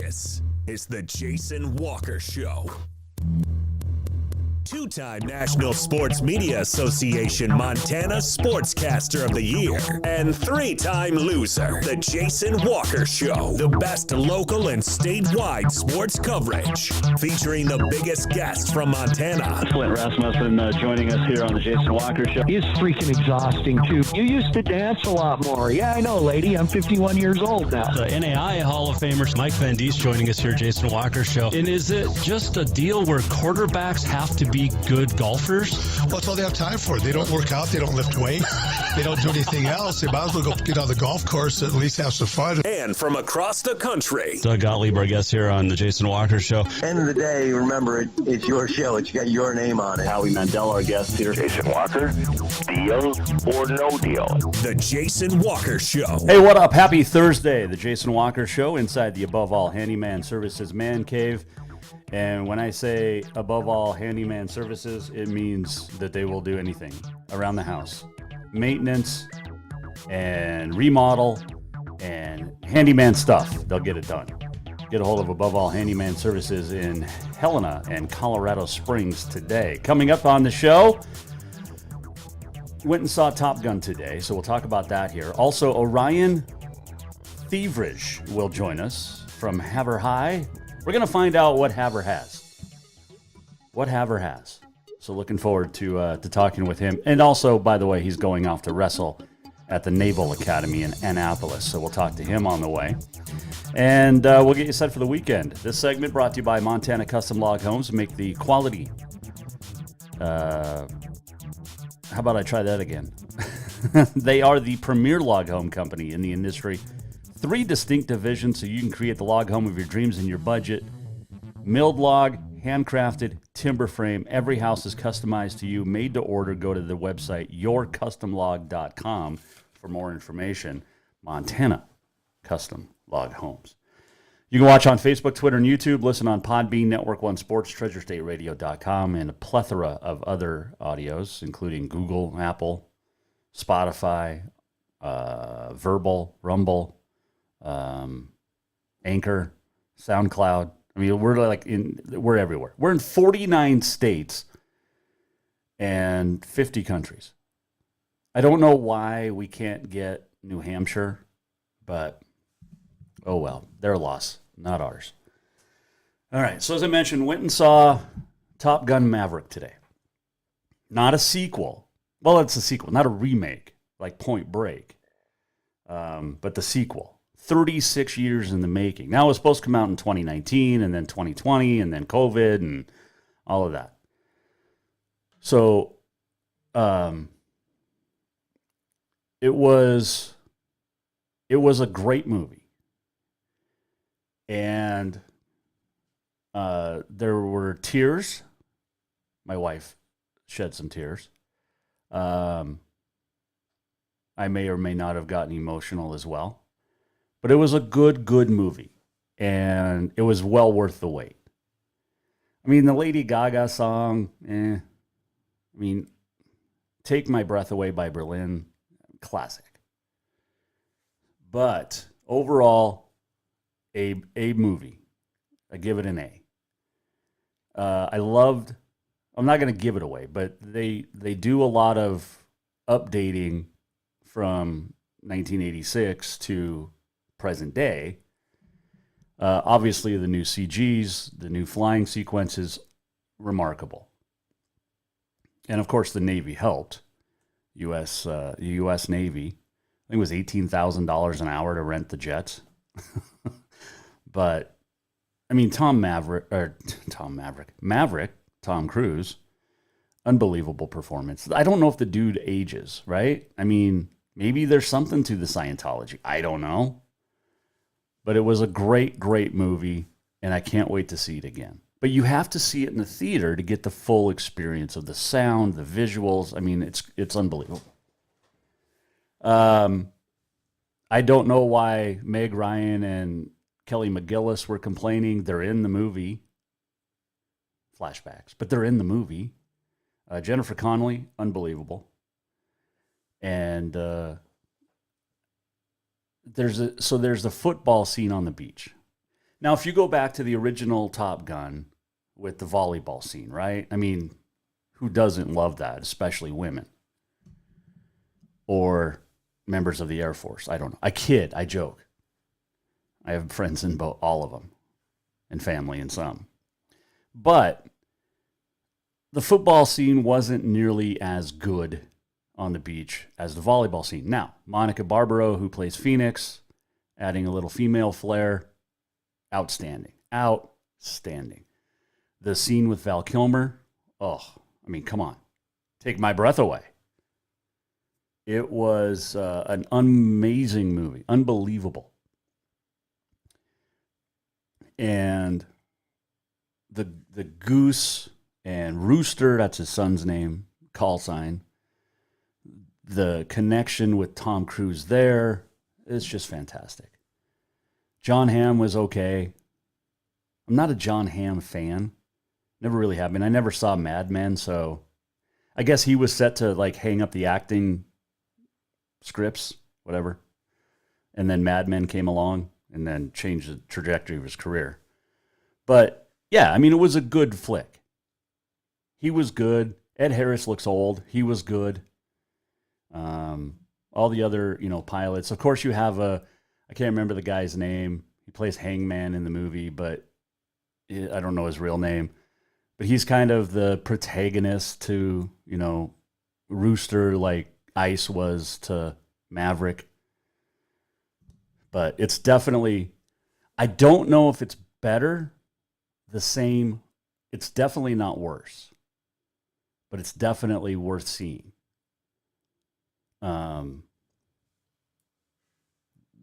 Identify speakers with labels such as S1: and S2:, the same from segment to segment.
S1: This is the Jason Walker Show. Two-time National Sports Media Association Montana Sportscaster of the Year and three-time loser, the Jason Walker Show. The best local and statewide sports coverage, featuring the biggest guests from Montana.
S2: Flint Rasmussen joining us here on the Jason Walker Show.
S3: He's freaking exhausting, too. You used to dance a lot more. Yeah, I know, lady. I'm 51 years old now.
S4: The NAI Hall of Famer Mike Van Diest joining us here, Jason Walker Show. And is it just a deal where quarterbacks have to be good golfers?
S5: Well, that's all they have time for. They don't work out. They don't lift weight. They don't do anything else. They might as well go get on the golf course and at least have some fun.
S1: And from across the country,
S4: Doug Gottlieb, our guest here on the Jason Walker Show.
S6: End of the day, remember, it's your show. It's got your name on it.
S2: Howie Mandel, our guest here.
S7: Jason Walker, deal or no deal?
S1: the Jason Walker Show.
S8: Hey, what up? Happy Thursday. The Jason Walker Show inside the Above All Handyman Services Man Cave. And when I say Above All Handyman Services, it means that they will do anything around the house. Maintenance and remodel and handyman stuff. They'll get it done. Get a hold of Above All Handyman Services in Helena and Colorado Springs today. Coming up on the show, went and saw Top Gun today, so we'll talk about that here. Also, Orion Thivierge will join us from Havre High. We're going to find out what Havre has. What Havre has. So looking forward to talking with him. And also, by the way, he's going off to wrestle at the Naval Academy in Annapolis. So we'll talk to him on the way. And we'll get you set for the weekend. This segment brought to you by Montana Custom Log Homes. Make the quality. How about I try that again? They are the premier log home company in the industry. 3 distinct divisions so you can create the log home of your dreams in your budget. Milled log, handcrafted, timber frame. Every house is customized to you, made to order. Go to the website, yourcustomlog.com for more information. Montana Custom Log Homes. You can watch on Facebook, Twitter, and YouTube. Listen on Podbean, Network One Sports, TreasureStateRadio.com, and a plethora of other audios, including Google, Apple, Spotify, Verbal, Rumble, Anchor, SoundCloud. I mean, we're everywhere. We're in 49 states and 50 countries. I don't know why we can't get New Hampshire, but oh well, their loss, not ours. All right, so as I mentioned, went and saw Top Gun Maverick today. Not a sequel. Well, it's a sequel, not a remake like Point Break, but the sequel. 36 years in the making. Now it was supposed to come out in 2019 and then 2020 and then COVID and all of that. So it was a great movie. And there were tears. My wife shed some tears. I may or may not have gotten emotional as well. But it was a good movie, and it was well worth the wait. I mean, the Lady Gaga song, I mean, Take My Breath Away by Berlin, classic. But overall, a movie. I give it an A. I'm not going to give it away, but they do a lot of updating from 1986 to present day. Obviously, the new CGs, the new flying sequences, remarkable. And of course, the Navy helped. U.S. Navy, I think it was $18,000 an hour to rent the jets. But I mean, Maverick, Tom Cruise, unbelievable performance. I don't know if the dude ages, right? I mean, maybe there's something to the Scientology. I don't know. But it was a great movie, and I can't wait to see it again. But you have to see it in the theater to get the full experience of the sound, the visuals. I mean, it's unbelievable. I don't know why Meg Ryan and Kelly McGillis were complaining. They're in the movie. Flashbacks, but they're in the movie. Jennifer Connelly, unbelievable. And there's the football scene on the beach. Now, if you go back to the original Top Gun with the volleyball scene, right? I mean, who doesn't love that, especially women or members of the Air Force? I don't know. I kid, I joke. I have friends in all of them, and family in some. But the football scene wasn't nearly as good on the beach as the volleyball scene. Now, Monica Barbaro, who plays Phoenix, adding a little female flair, outstanding. Outstanding. The scene with Val Kilmer, oh, I mean, come on. Take my breath away. It was an amazing movie. Unbelievable. And the Goose and Rooster, that's his son's name, call sign. The connection with Tom Cruise there, it's just fantastic. John Hamm was okay. I'm not a John Hamm fan. Never really have been. I never saw Mad Men, so I guess he was set to like hang up the acting scripts, whatever. And then Mad Men came along and then changed the trajectory of his career. But yeah, I mean, it was a good flick. He was good. Ed Harris looks old. He was good. All the other, pilots. Of course, you have I can't remember the guy's name. He plays Hangman in the movie, but I don't know his real name. But he's kind of the protagonist to, Rooster, like Ice was to Maverick. But it's definitely, I don't know if it's better, the same. It's definitely not worse. But it's definitely worth seeing.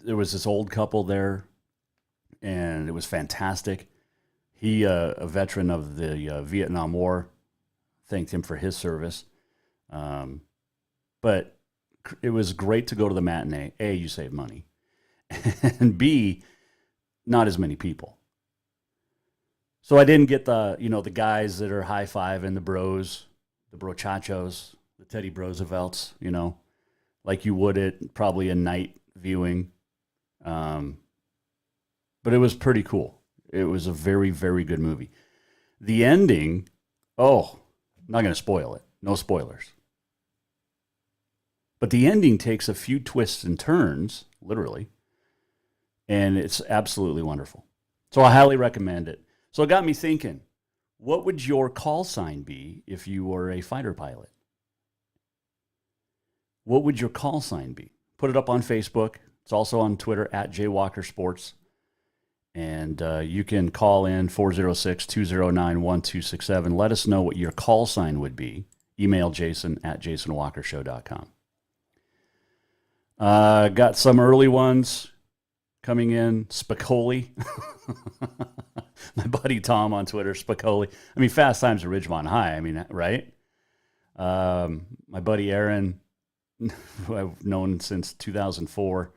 S8: There was this old couple there, and it was fantastic. He, a veteran of the Vietnam War, thanked him for his service. But it was great to go to the matinee. A, you save money. And B, not as many people. So I didn't get the guys that are high-fiving the bros, the brochachos, the Teddy Roosevelts, like you would at probably a night viewing. But it was pretty cool. It was a very, very good movie. The ending, I'm not going to spoil it. No spoilers. But the ending takes a few twists and turns, literally, and it's absolutely wonderful. So I highly recommend it. So it got me thinking, what would your call sign be if you were a fighter pilot? What would your call sign be? Put it up on Facebook. It's also on Twitter at JWalkerSports. And you can call in 406-209-1267. Let us know what your call sign would be. Email Jason at jasonwalkershow.com. Got some early ones coming in. Spicoli. My buddy Tom on Twitter, Spicoli. I mean, Fast Times at Ridgemont High. I mean, right? My buddy Aaron, who I've known since 2004.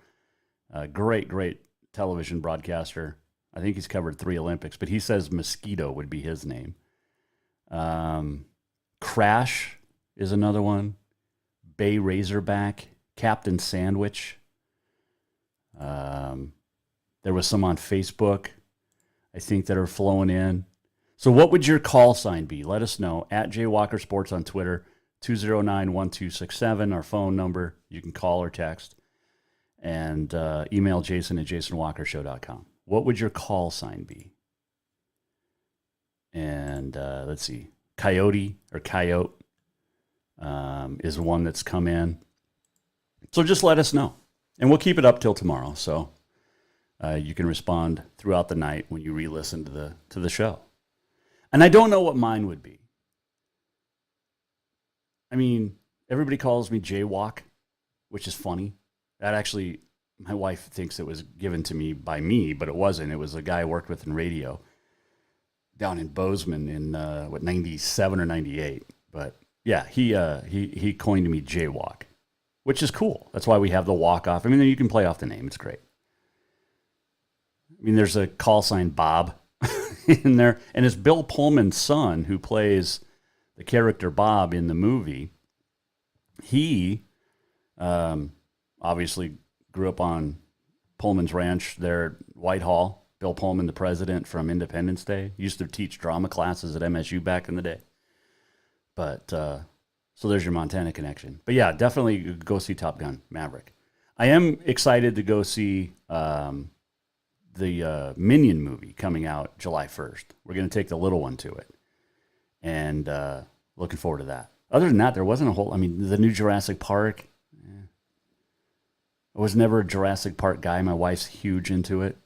S8: Great television broadcaster. I think he's covered 3 Olympics, but he says Mosquito would be his name. Crash is another one. Bay Razorback. Captain Sandwich. There was some on Facebook, I think, that are flowing in. So what would your call sign be? Let us know. At JWalkerSports on Twitter, 209-1267, our phone number. You can call or text. And email Jason at jasonwalkershow.com. What would your call sign be? And let's see. Coyote is one that's come in. So just let us know. And we'll keep it up till tomorrow. So you can respond throughout the night when you re-listen to the show. And I don't know what mine would be. I mean, everybody calls me Jaywalk, which is funny. That actually, my wife thinks it was given to me by me, but it wasn't. It was a guy I worked with in radio down in Bozeman in, 97 or 98. But yeah, he coined me Jaywalk, which is cool. That's why we have the walk-off. I mean, you can play off the name. It's great. I mean, there's a call sign Bob in there. And it's Bill Pullman's son who plays the character Bob in the movie. He obviously grew up on Pullman's Ranch there at Whitehall, Bill Pullman, the president from Independence Day. Used to teach drama classes at MSU back in the day. But so there's your Montana connection. But yeah, definitely go see Top Gun Maverick. I am excited to go see the Minion movie coming out July 1st. We're going to take the little one to it. And looking forward to that. Other than that, there wasn't a whole... I mean, the new Jurassic Park... I was never a Jurassic Park guy. My wife's huge into it.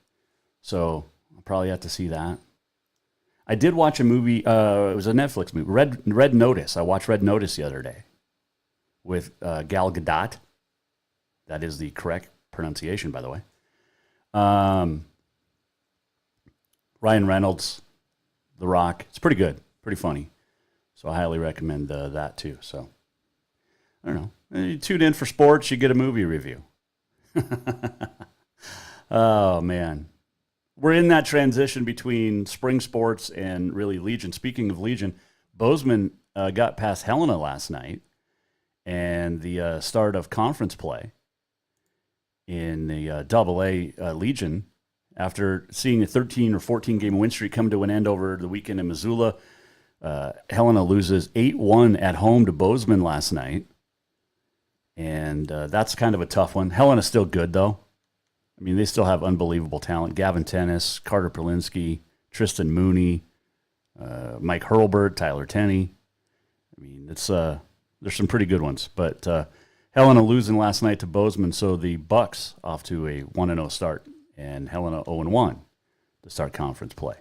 S8: So I'll probably have to see that. I did watch a movie. It was a Netflix movie. Red Notice. I watched Red Notice the other day with Gal Gadot. That is the correct pronunciation, by the way. Ryan Reynolds, The Rock. It's pretty good. Pretty funny. So I highly recommend that too. So I don't know. You tune in for sports, you get a movie review. Oh, man. We're in that transition between spring sports and really Legion. Speaking of Legion, Bozeman got past Helena last night and the start of conference play in the AA Legion. After seeing a 13 or 14 game win streak come to an end over the weekend in Missoula, Helena loses 8-1 at home to Bozeman last night. And that's kind of a tough one. Helena's still good, though. I mean, they still have unbelievable talent. Gavin Tennis, Carter Perlinsky, Tristan Mooney, Mike Hurlburt, Tyler Tenney. I mean, it's there's some pretty good ones. But Helena losing last night to Bozeman, so the Bucks off to a 1-0 start, and Helena 0-1 to start conference play.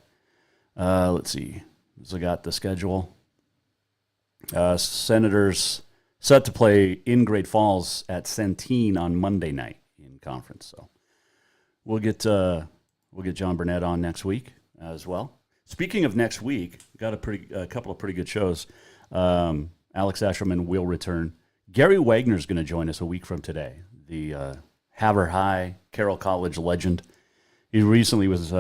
S8: Let's see. So I got the schedule. Senators set to play in Great Falls at Centene on Monday night in conference. So we'll get John Burnett on next week as well. Speaking of next week, got a couple of pretty good shows. Alex Asherman will return. Gary Wagner is going to join us a week from today. The Havre High Carroll College legend. He recently was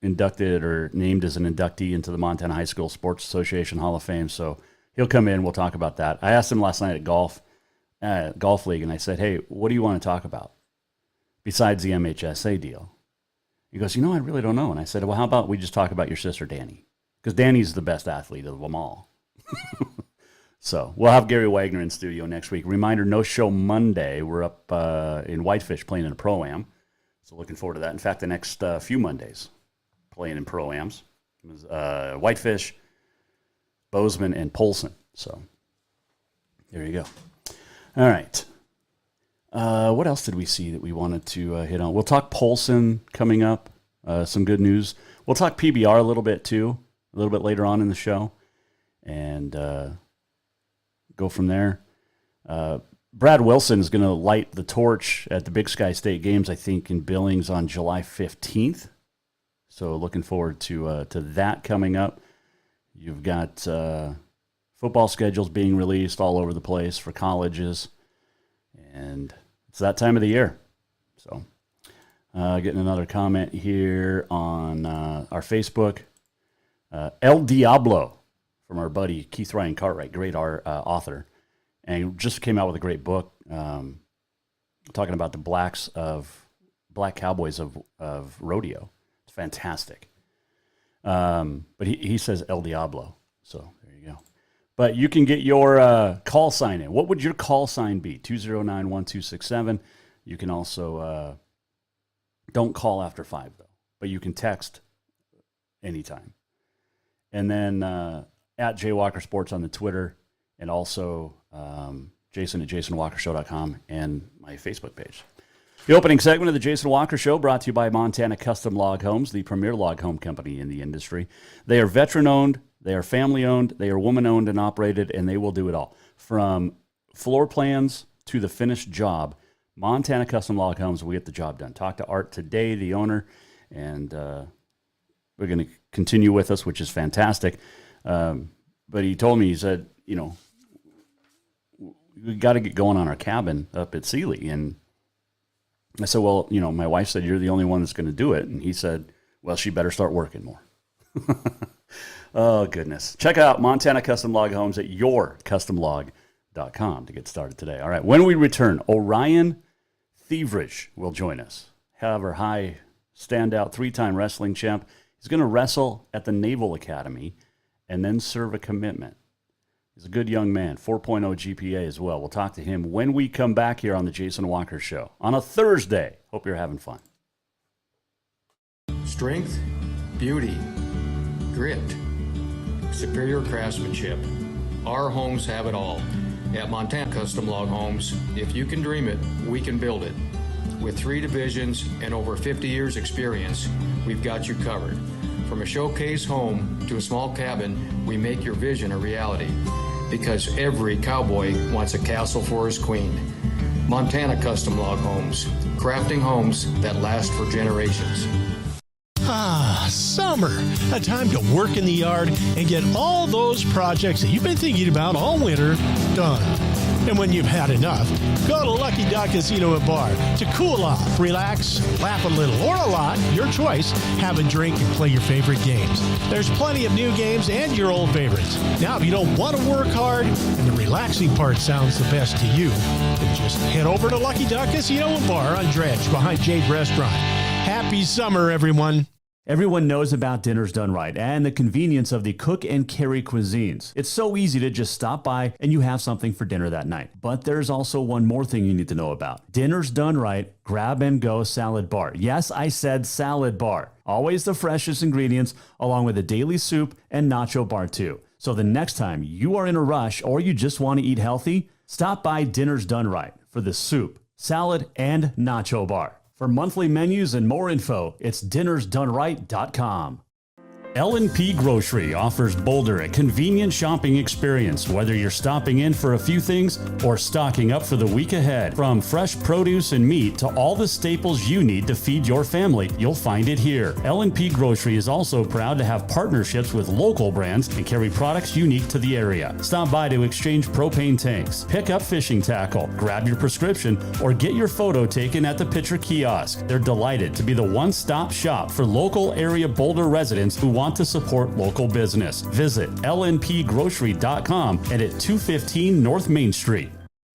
S8: inducted or named as an inductee into the Montana High School Sports Association Hall of Fame. So he'll come in. We'll talk about that. I asked him last night at golf league, and I said, "Hey, what do you want to talk about besides the MHSA deal?" He goes, "I really don't know." And I said, "Well, how about we just talk about your sister, Danny? Because Danny's the best athlete of them all." So we'll have Gary Wagner in studio next week. Reminder, no show Monday. We're up in Whitefish playing in a Pro-Am. So looking forward to that. In fact, the next few Mondays playing in Pro-Ams. Whitefish, Bozeman, and Polson. So there you go. All right. What else did we see that we wanted to hit on? We'll talk Polson coming up. Some good news. We'll talk PBR a little bit too, a little bit later on in the show, and go from there. Brad Wilson is going to light the torch at the Big Sky State Games, I think, in Billings on July 15th. So looking forward to that coming up. You've got football schedules being released all over the place for colleges, and it's that time of the year. So getting another comment here on our Facebook. El Diablo from our buddy Keith Ryan Cartwright, great author, and he just came out with a great book talking about the black cowboys of rodeo. It's fantastic. But he says El Diablo, so there you go. But you can get your call sign in. What would your call sign be? 209-1267. You can also, don't call after 5, though, but you can text anytime. And then at Jay Walker Sports on the Twitter, and also Jason at JasonWalkerShow.com and my Facebook page. The opening segment of the Jason Walker Show brought to you by Montana Custom Log Homes, the premier log home company in the industry. They are veteran-owned, they are family-owned, they are woman-owned and operated, and they will do it all. From floor plans to the finished job, Montana Custom Log Homes will get the job done. Talk to Art today, the owner, and we're going to continue with us, which is fantastic. But he told me, he said, we got to get going on our cabin up at Sealy. And I said, well, my wife said, you're the only one that's going to do it. And he said, well, she better start working more. Oh, goodness. Check out Montana Custom Log Homes at yourcustomlog.com to get started today. All right. When we return, Orion Thivierge will join us. Havre High standout 3-time wrestling champ. He's going to wrestle at the Naval Academy and then serve a commitment. He's a good young man, 4.0 GPA as well. We'll talk to him when we come back here on the Jason Walker Show on a Thursday. Hope you're having fun.
S9: Strength, beauty, grit, superior craftsmanship. Our homes have it all. At Montana Custom Log Homes, if you can dream it, we can build it. With 3 divisions and over 50 years experience, we've got you covered. From a showcase home to a small cabin, we make your vision a reality. Because every cowboy wants a castle for his queen. Montana Custom Log Homes, crafting homes that last for generations.
S10: Ah, summer. A time to work in the yard and get all those projects that you've been thinking about all winter done. And when you've had enough, go to Lucky Duck Casino and Bar to cool off, relax, laugh a little, or a lot, your choice. Have a drink and play your favorite games. There's plenty of new games and your old favorites. Now, if you don't want to work hard and the relaxing part sounds the best to you, then just head over to Lucky Duck Casino and Bar on Dredge behind Jade Restaurant. Happy summer, everyone.
S8: Everyone knows about Dinners Done Right and the convenience of the cook and carry cuisines. It's so easy to just stop by and you have something for dinner that night. But there's also one more thing you need to know about. Dinners Done Right Grab and Go Salad Bar. Yes, I said salad bar. Always the freshest ingredients along with a daily soup and nacho bar too. So the next time you are in a rush or you just want to eat healthy, stop by Dinners Done Right for the soup, salad, and nacho bar. For monthly menus and more info, it's dinnersdoneright.com. L&P Grocery offers Boulder a convenient shopping experience, whether you're stopping in for a few things or stocking up for the week ahead. From fresh produce and meat to all the staples you need to feed your family, you'll find it here. L&P Grocery is also proud to have partnerships with local brands and carry products unique to the area. Stop by to exchange propane tanks, pick up fishing tackle, grab your prescription, or get your photo taken at the Pitcher Kiosk. They're delighted to be the one-stop shop for local area Boulder residents who want to support local business. Visit lnpgrocery.com and at 215 North Main Street.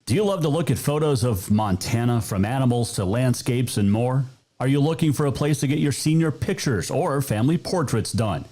S8: Do you love to look at photos of Montana, from animals to landscapes and more? Are you looking for a place to get your senior pictures or family portraits done?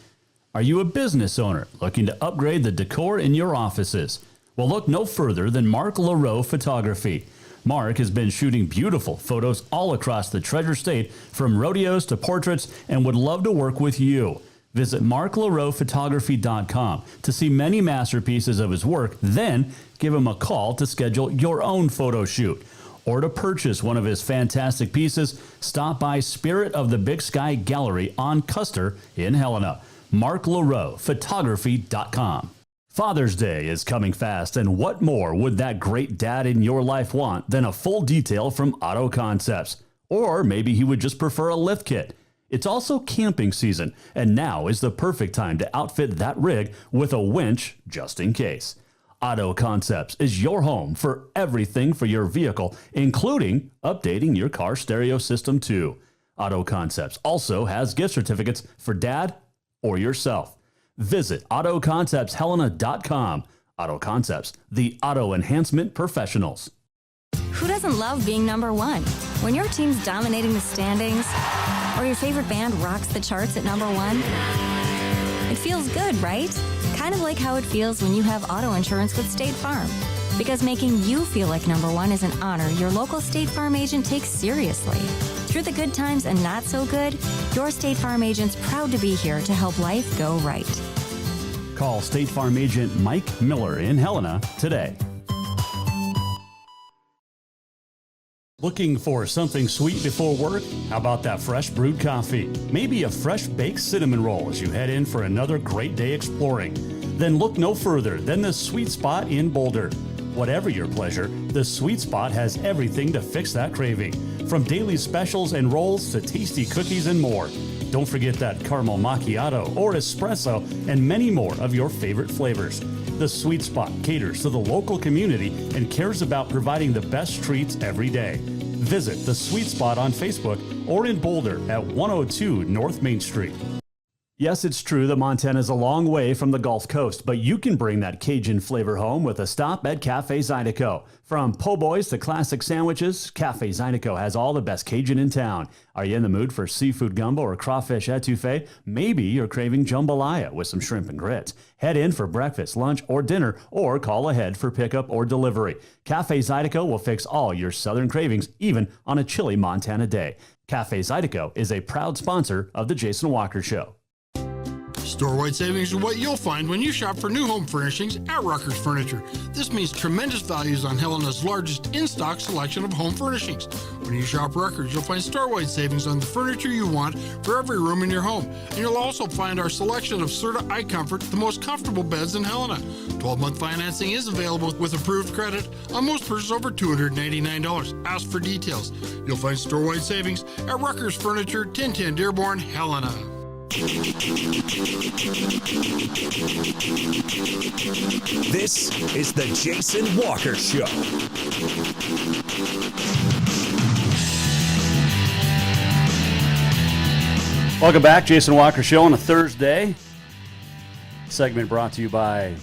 S8: Are you a business owner looking to upgrade the decor in your offices? Well, look no further than Mark LaRoe Photography. Mark has been shooting beautiful photos all across the Treasure State, from rodeos to portraits, and would love to work with you. Visit marklaroephotography.com to see many masterpieces of his work, then give him a call to schedule your own photo shoot. Or to purchase one of his fantastic pieces, stop by Spirit of the Big Sky Gallery on Custer in Helena. marklaroephotography.com. Father's Day is coming fast, and what more would that great dad in your life want than a full detail from Auto Concepts? Or maybe he would just prefer a lift kit. It's also camping season, and now is the perfect time to outfit that rig with a winch just in case. Auto Concepts is your home for everything for your vehicle, including updating your car stereo system too. Auto Concepts also has gift certificates for dad or yourself. Visit AutoConceptsHelena.com. Auto Concepts, the auto enhancement professionals.
S11: Who doesn't love being number one? When your team's dominating the standings, or your favorite band rocks the charts at number one, it feels good, right? Kind of like how it feels when you have auto insurance with State Farm. Because making you feel like number one is an honor your local State Farm agent takes seriously. Through the good times and not so good, your State Farm agent's proud to be here to help life go right.
S8: Call State Farm agent Mike Miller in Helena today. Looking for something sweet before work? How about that fresh brewed coffee? Maybe a fresh baked cinnamon roll as you head in for another great day exploring. Then look no further than the Sweet Spot in Boulder. Whatever your pleasure, the Sweet Spot has everything to fix that craving. From daily specials and rolls to tasty cookies and more. Don't forget that caramel macchiato or espresso and many more of your favorite flavors. The Sweet Spot caters to the local community and cares about providing the best treats every day. Visit the Sweet Spot on Facebook or in Boulder at 102 North Main Street. Yes, it's true that Montana is a long way from the Gulf Coast, but you can bring that Cajun flavor home with a stop at Cafe Zydeco. From po' boys to classic sandwiches, Cafe Zydeco has all the best Cajun in town. Are you in the mood for seafood gumbo or crawfish etouffee? Maybe you're craving jambalaya with some shrimp and grits. Head in for breakfast, lunch, or dinner, or call ahead for pickup or delivery. Cafe Zydeco will fix all your southern cravings, even on a chilly Montana day. Cafe Zydeco is a proud sponsor of The Jason Walker Show.
S12: Store-wide savings are what you'll find when you shop for new home furnishings at Rucker's Furniture. This means tremendous values on Helena's largest in-stock selection of home furnishings. When you shop Rucker's, you'll find store-wide savings on the furniture you want for every room in your home. And you'll also find our selection of Serta iComfort, the most comfortable beds in Helena. 12-month financing is available with approved credit on most purchases over $299. Ask for details. You'll find store-wide savings at Rucker's Furniture, 1010 Dearborn, Helena.
S1: This is the Jason Walker Show.
S8: Welcome back, Jason Walker Show on a Thursday. Segment brought to you by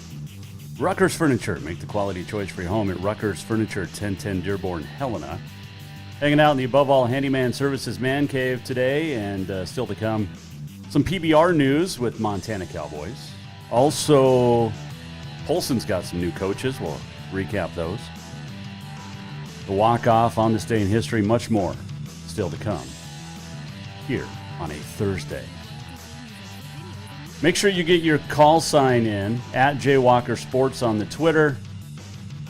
S8: Rucker's Furniture. Make the quality choice for your home at Rucker's Furniture, 1010 Dearborn, Helena. Hanging out in the Above All Handyman Services Man Cave today, and still to come, some PBR news with Montana Cowboys. Also, Polson's got some new coaches. We'll recap those. The walk-off on this day in history, much more still to come here on a Thursday. Make sure you get your call sign in at JWalker Sports on the Twitter.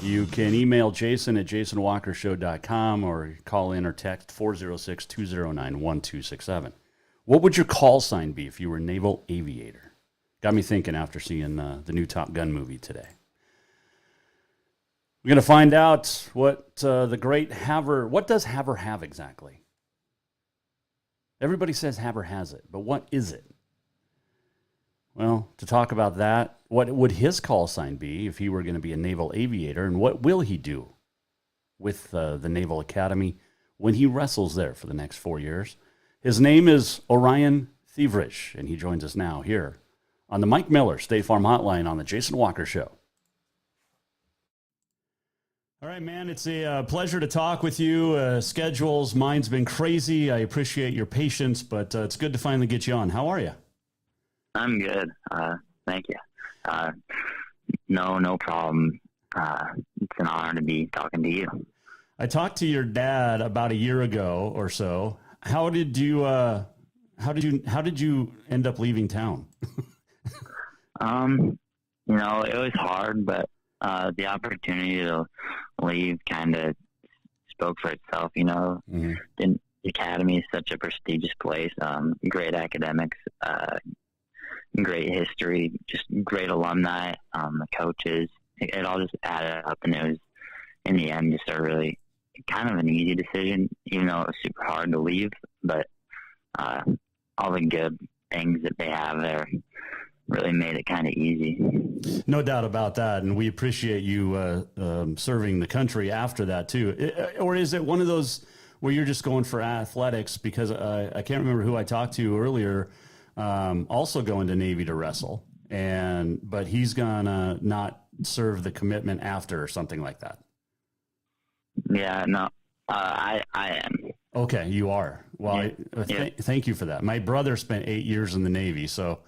S8: You can email Jason at jasonwalkershow.com or call in or text 406-209-1267. What would your call sign be if you were Naval Aviator? Got me thinking after seeing the new Top Gun movie today. We're going to find out what the great Havre, what does Havre have exactly? Everybody says Havre has it, but what is it? Well, to talk about that, what would his call sign be if he were going to be a Naval Aviator, and what will he do with the Naval Academy when he wrestles there for the next 4 years? His name is Orion Thivierge, and he joins us now here on the Mike Miller State Farm Hotline on the Jason Walker Show. All right, man, it's a pleasure to talk with you. Schedules, mine's been crazy. I appreciate your patience, but it's good to finally get you on. How are you?
S13: I'm good. Thank you. No problem. It's an honor to be talking to you.
S8: I talked to your dad about a year ago or so. How did you end up leaving town?
S13: It was hard, but the opportunity to leave kind of spoke for itself.
S8: Mm-hmm.
S13: The academy is such a prestigious place. Great academics, great history, just great alumni, the coaches. It all just added up, and it was in the end just a really kind of an easy decision, even though it was super hard to leave. But all the good things that they have there really made it kind of easy.
S8: No doubt about that, and we appreciate you serving the country after that too. Or is it one of those where you're just going for athletics? Because I can't remember who I talked to earlier, also going to Navy to wrestle, but he's gonna not serve the commitment after or something like that.
S13: Yeah, no, I am.
S8: Okay, you are. Well,
S13: yeah.
S8: Thank you for that. My brother spent 8 years in the Navy, so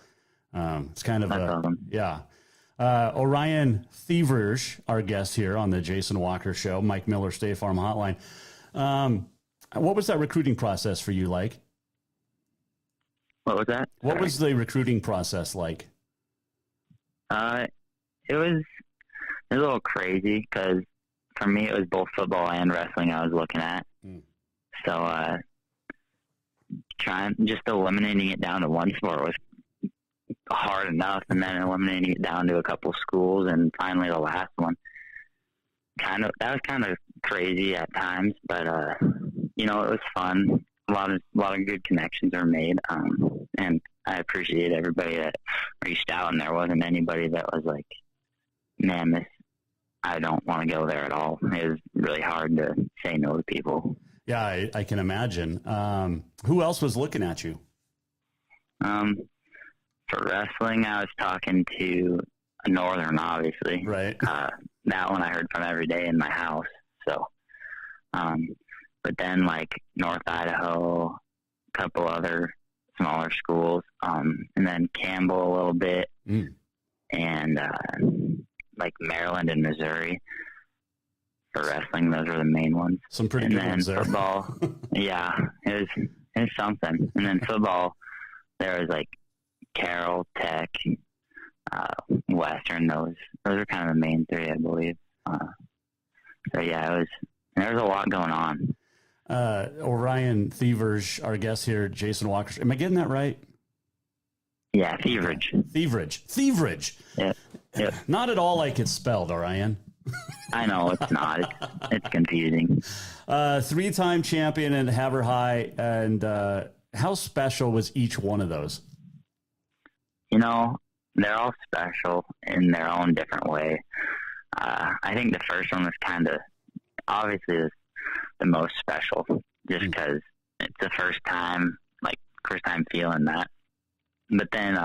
S8: it's kind of yeah. Orion Thivierge, our guest here on the Jason Walker Show, Mike Miller State Farm Hotline. What was that recruiting process for you like?
S13: What was that?
S8: What was the recruiting process like?
S13: It was a little crazy because for me it was both football and wrestling I was looking at. So just eliminating it down to one sport was hard enough, and then eliminating it down to a couple schools, and finally the last one. That was kind of crazy at times, but it was fun. A lot of good connections are made, and I appreciate everybody that reached out. And there wasn't anybody that was like, "Man, I don't want to go there at all." It was really hard to say no to people.
S8: Yeah, I can imagine. Who else was looking at you?
S13: For wrestling, I was talking to a Northern, obviously.
S8: Right.
S13: That one I heard from every day in my house. So, but then like North Idaho, a couple other smaller schools, and then Campbell a little bit, and like Maryland and Missouri for wrestling. Those were the main ones.
S8: Some pretty good ones there.
S13: Football, yeah, it was something. And then football, there was like Carroll, Tech, Western. Those are kind of the main three, I believe. So yeah, there was a lot going on.
S8: Orion Thivierge, our guest here, Jason Walker. Am I getting that right?
S13: Yeah, Thivierge. Yeah.
S8: Not at all like it's spelled, Orion.
S13: I know it's not. It's confusing.
S8: 3-time champion at Havre High, and how special was each one of those?
S13: You know, they're all special in their own different way. I think the first one was kind of obviously the most special, just because it's the first time feeling that. But then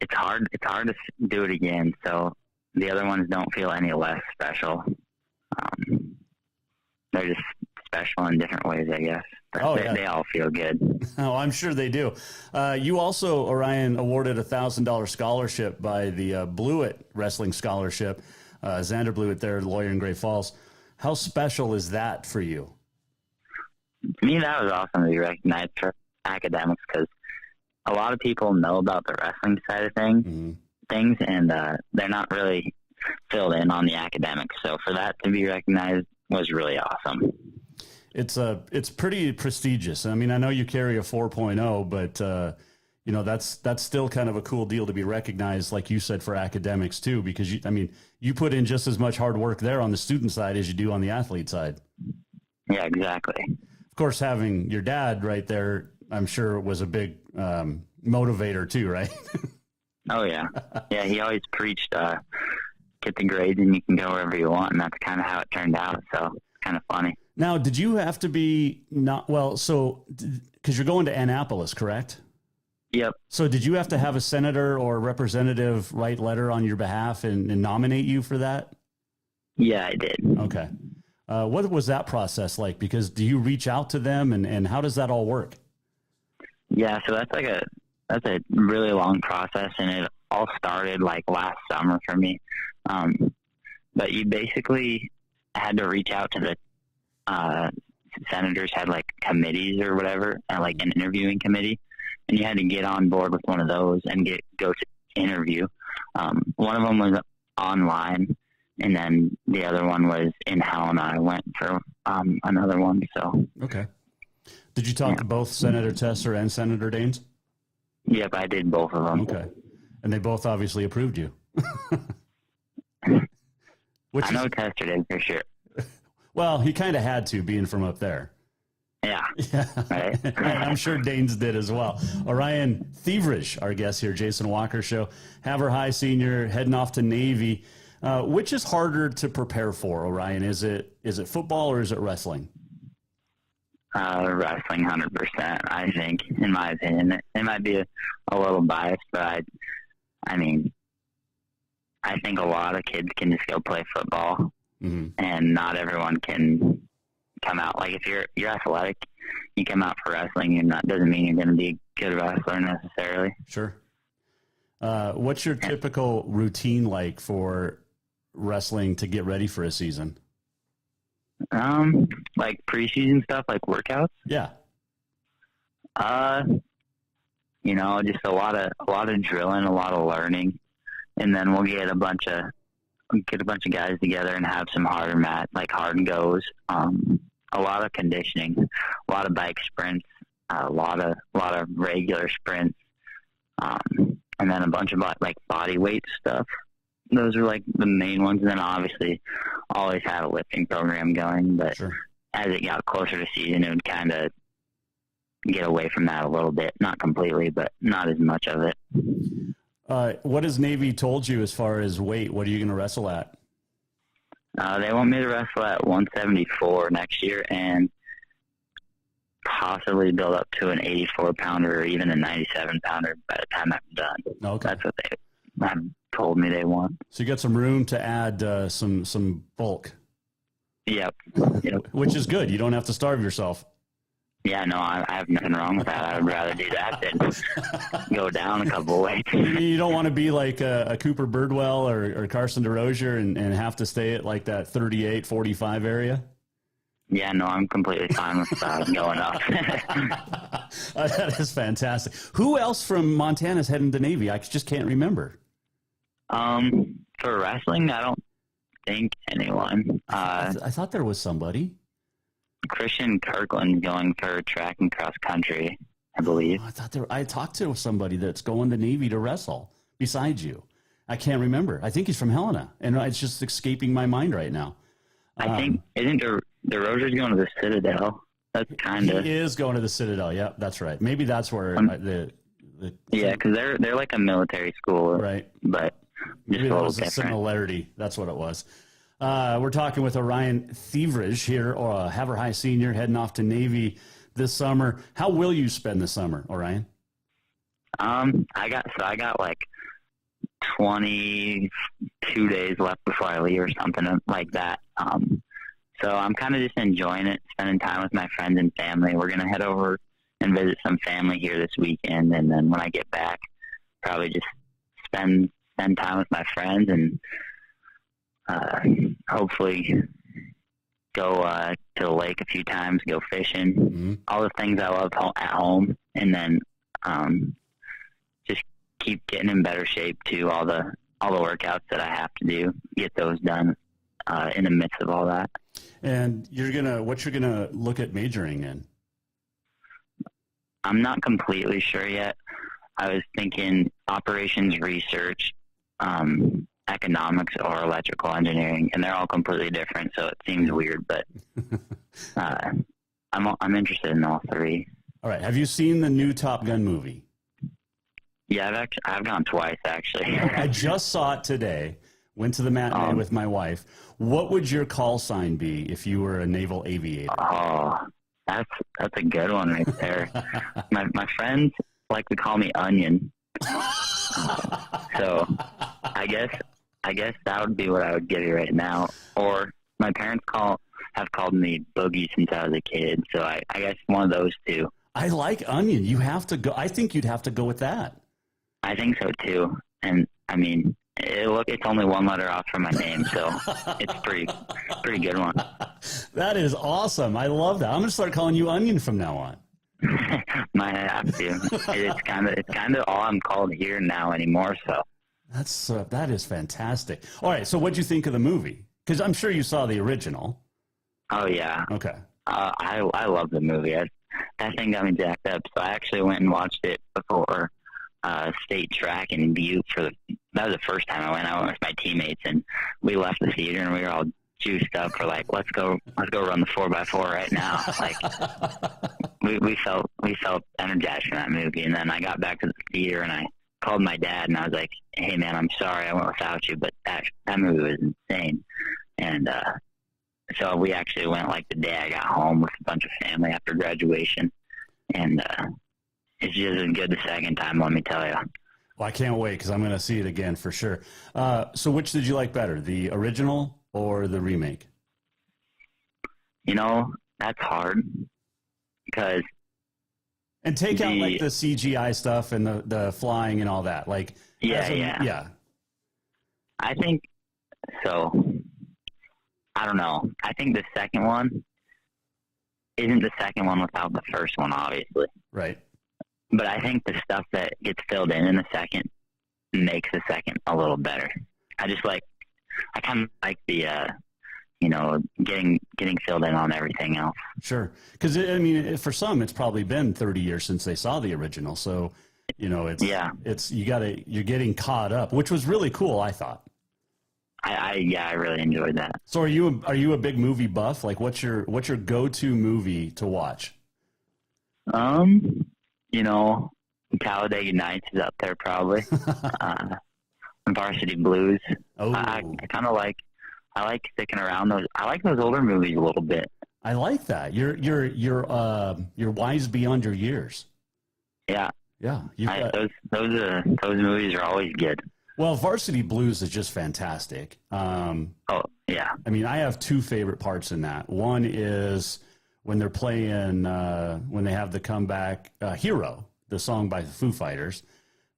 S13: it's hard to do it again. So the other ones don't feel any less special. They're just special in different ways, I guess. But they all feel good.
S8: Oh, I'm sure they do. You also, Orion, awarded a $1,000 scholarship by the Blewett Wrestling Scholarship, Xander Blewett there, lawyer in Great Falls. How special is that for you?
S13: To me, that was awesome to be recognized for academics, because a lot of people know about the wrestling side of things, and they're not really filled in on the academics. So for that to be recognized was really awesome.
S8: It's pretty prestigious. I mean, I know you carry a 4.0, but you know, that's still kind of a cool deal to be recognized, like you said, for academics too, because you put in just as much hard work there on the student side as you do on the athlete side.
S13: Yeah, exactly.
S8: Of course, having your dad right there, I'm sure was a big motivator too, right?
S13: Oh yeah. Yeah. He always preached, get the grades and you can go wherever you want. And that's kind of how it turned out. So it's kind of funny.
S8: Now, did you have to be because you're going to Annapolis, correct?
S13: Yep.
S8: So did you have to have a senator or representative write letter on your behalf and nominate you for that?
S13: Yeah, I did.
S8: Okay. What was that process like? Because do you reach out to them and how does that all work?
S13: Yeah, so that's a really long process, and it all started like last summer for me. But you basically had to reach out to the senators, had like committees or whatever, like an interviewing committee, and you had to get on board with one of those and go to interview. One of them was online, and then the other one was in Helena. I went for another one. So
S8: okay. Did you talk to both Senator Tesser and Senator Daines?
S13: Yep, I did both of them.
S8: Okay. And they both obviously approved you.
S13: I know Tesser did for sure.
S8: Well, he kind of had to, being from up there.
S13: Yeah.
S8: Right. I'm sure Daines did as well. Orion Thivierge, our guest here, Jason Walker Show. Havre High senior, heading off to Navy. Which is harder to prepare for, Orion? Is it football or is it wrestling?
S13: Wrestling, 100%. I think, in my opinion, it might be a little biased, but I mean, I think a lot of kids can just go play football, and not everyone can come out. Like if you're athletic, you come out for wrestling, doesn't mean you're going to be a good wrestler necessarily.
S8: Sure. What's your typical routine like for wrestling to get ready for a season?
S13: Like preseason stuff, like workouts.
S8: Yeah.
S13: Just a lot of drilling, a lot of learning, and then we'll get a bunch of guys together and have some hard and goes. A lot of conditioning, a lot of bike sprints, a lot of regular sprints, and then a bunch of like body weight stuff. Those are like the main ones. And then obviously always had a lifting program going, but as it got closer to season, it would kind of get away from that a little bit. Not completely, but not as much of it.
S8: What has Navy told you as far as weight? What are you going to wrestle at?
S13: They want me to wrestle at 174 next year, and possibly build up to an 84-pounder or even a 97-pounder by the time I'm done.
S8: Okay.
S13: That's what they have told me they want.
S8: So you got some room to add some bulk.
S13: Yep.
S8: Which is good. You don't have to starve yourself.
S13: Yeah, no, I have nothing wrong with that. I would rather do that than go down a couple of weights.
S8: You don't want to be like a Cooper Birdwell or Carson DeRozier and have to stay at like that 38, 45 area?
S13: Yeah, no, I'm completely fine with going up.
S8: That is fantastic. Who else from Montana is heading to Navy? I just can't remember.
S13: For wrestling, I don't think anyone.
S8: I thought there was somebody.
S13: Christian Kirkland's going for track and cross country, I believe.
S8: I talked to somebody that's going to Navy to wrestle besides you. I can't remember. I think he's from Helena, and it's just escaping my mind right now.
S13: I think, isn't DeRozier's going to the Citadel? That's kind of...
S8: He is going to the Citadel, yeah, that's right. Maybe that's where
S13: yeah, because they're like a military school.
S8: Right.
S13: But just
S8: maybe
S13: a little
S8: was
S13: different.
S8: A similarity. That's what it was. We're talking with Orion Thivierge here, Havre High senior, heading off to Navy this summer. How will you spend the summer, Orion?
S13: I got like 22 days left before I leave or something like that. So I'm kind of just enjoying it, spending time with my friends and family. We're going to head over and visit some family here this weekend, and then when I get back, probably just spend time with my friends and hopefully go to the lake a few times, go fishing, all the things I love at home, and then just keep getting in better shape too. All the workouts that I have to do, get those done in the midst of all that.
S8: And what you're gonna look at majoring in?
S13: I'm not completely sure yet. I was thinking operations research, economics, or electrical engineering, and they're all completely different, so it seems weird, but I'm interested in all three.
S8: All right. Have you seen the new Top Gun movie?
S13: Yeah, I've gone twice, actually.
S8: I just saw it today. Went to the matinee with my wife. What would your call sign be if you were a naval aviator?
S13: Oh, that's a good one right there. my friends like to call me Onion. So I guess that would be what I would give you right now. Or my parents have called me Boogie since I was a kid. So I guess one of those two.
S8: I like Onion. You have to go. I think you'd have to go with that.
S13: I think so too. And I mean, it's only one letter off from my name, so it's pretty good one.
S8: That is awesome. I love that. I'm gonna start calling you Onion from now on.
S13: Might have to. It's kind of all I'm called here now anymore. So
S8: that is fantastic. All right. So what'd you think of the movie? Because I'm sure you saw the original.
S13: Oh yeah.
S8: Okay.
S13: I love the movie. That thing got me jacked up. So I actually went and watched it before state track in Butte that was the first time I went with my teammates, and we left the theater and we were all juiced up. We're like, let's go run the 4x4 right now. Like we felt energized from that movie. And then I got back to the theater and I called my dad and I was like, hey man, I'm sorry I went without you, but that movie was insane. And so we actually went like the day I got home with a bunch of family after graduation, and it's just as good the second time, let me tell you.
S8: Well, I can't wait because I'm going to see it again for sure. So which did you like better, the original or the remake?
S13: You know, that's hard because...
S8: And take out like the CGI stuff and the flying and all that. Like,
S13: yeah. I think so. I don't know. I think the second one isn't the second one without the first one, obviously.
S8: Right.
S13: But I think the stuff that gets filled in the second makes the second a little better. I kind of like the, getting filled in on everything else.
S8: Sure. Because, I mean, for some, it's probably been 30 years since they saw the original. So, you're getting caught up, which was really cool, I thought.
S13: I really enjoyed that.
S8: So are you a big movie buff? Like what's your go-to movie to watch?
S13: Talladega Nights is up there probably. Varsity Blues.
S8: Oh.
S13: I like sticking around those. I like those older movies a little bit.
S8: I like that. You're wise beyond your years.
S13: Yeah.
S8: Yeah.
S13: Those movies are always good.
S8: Well, Varsity Blues is just fantastic.
S13: Oh, yeah.
S8: I mean, I have two favorite parts in that. One is when they're playing, when they have the comeback, Hero, the song by the Foo Fighters.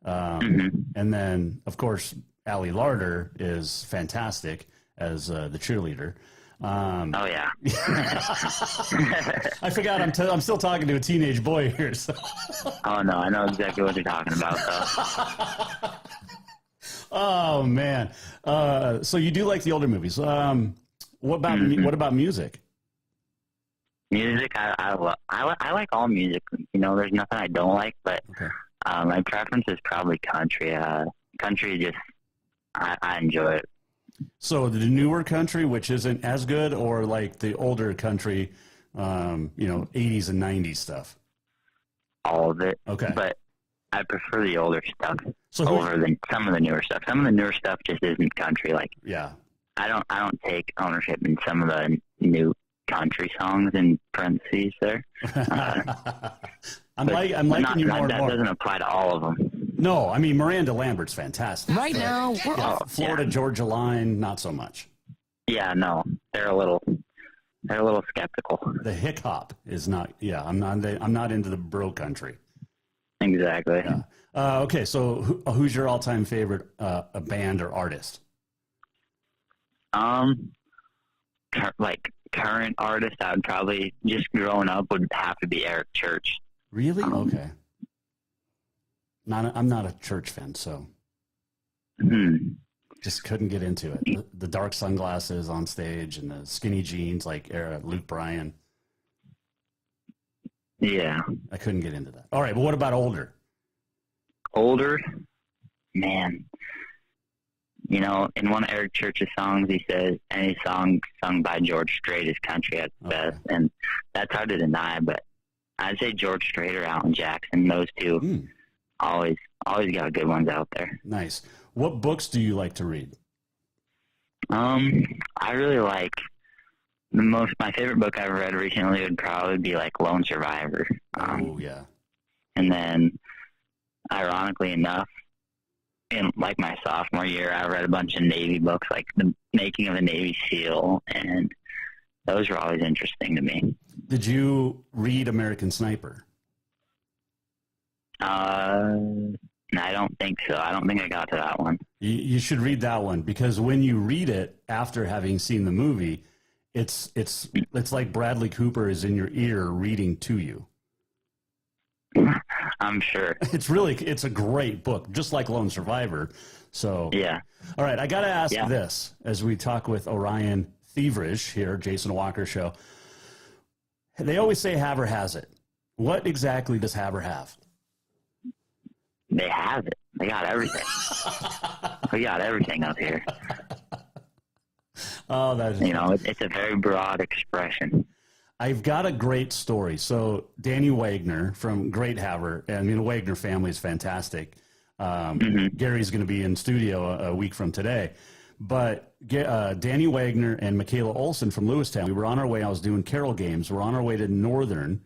S8: And then, of course, Allie Larder is fantastic as the cheerleader.
S13: Oh, yeah.
S8: I forgot I'm still talking to a teenage boy here. So.
S13: Oh, no, I know exactly what you're talking about, though.
S8: Oh, man. So you do like the older movies. What about music?
S13: Music, I like all music. You know, there's nothing I don't like, but my preference is probably country. Country, just I enjoy it.
S8: So the newer country, which isn't as good, or like the older country, 80s and 90s stuff?
S13: All of it.
S8: Okay.
S13: But I prefer the older stuff
S8: over
S13: than some of the newer stuff. Some of the newer stuff just isn't country. Like,
S8: yeah,
S13: I don't take ownership in some of the new country songs in parentheses there.
S8: I'm liking you more and more.
S13: That doesn't apply to all of them.
S8: No, I mean Miranda Lambert's fantastic.
S14: Right now, we're
S8: Florida Georgia Line, not so much.
S13: Yeah, no, they're a little skeptical.
S8: The hip hop is not. Yeah, I'm not into the bro country.
S13: Exactly.
S8: Yeah. Okay, so who's your all-time favorite a band or artist?
S13: Like current artist, I would probably, just growing up, would have to be Eric Church.
S8: Really? Okay. I'm not a Church fan, so just couldn't get into it. The dark sunglasses on stage and the skinny jeans like Luke Bryan.
S13: Yeah.
S8: I couldn't get into that. All right, but what about older?
S13: Older? Man. You know, in one of Eric Church's songs, he says, any song sung by George Strait is country at best. And that's hard to deny, but I'd say George Strait or Alan Jackson. Those two always got good ones out there.
S8: Nice. What books do you like to read?
S13: I really like my favorite book I've read recently would probably be like Lone Survivor.
S8: Oh, yeah.
S13: And then, ironically enough, in like my sophomore year, I read a bunch of Navy books, like The Making of a Navy SEAL, and those were always interesting to me.
S8: Did you read American Sniper?
S13: I don't think so. I don't think I got to that one.
S8: You should read that one, because when you read it after having seen the movie, it's like Bradley Cooper is in your ear reading to you.
S13: I'm sure.
S8: It's a great book, just like Lone Survivor. So
S13: yeah.
S8: All right, I got to ask this as we talk with Orion Thivierge here, Jason Walker Show. They always say Havre has it. What exactly does Havre have?
S13: They have it. They got everything. We got everything up here.
S8: Oh, that's
S13: it's a very broad expression.
S8: I've got a great story. So Danny Wagner from Great Havre, and the Wagner family is fantastic. Gary's going to be in studio a week from today. But Danny Wagner and Michaela Olson from Lewistown, we were on our way. I was doing Carroll games. We're on our way to Northern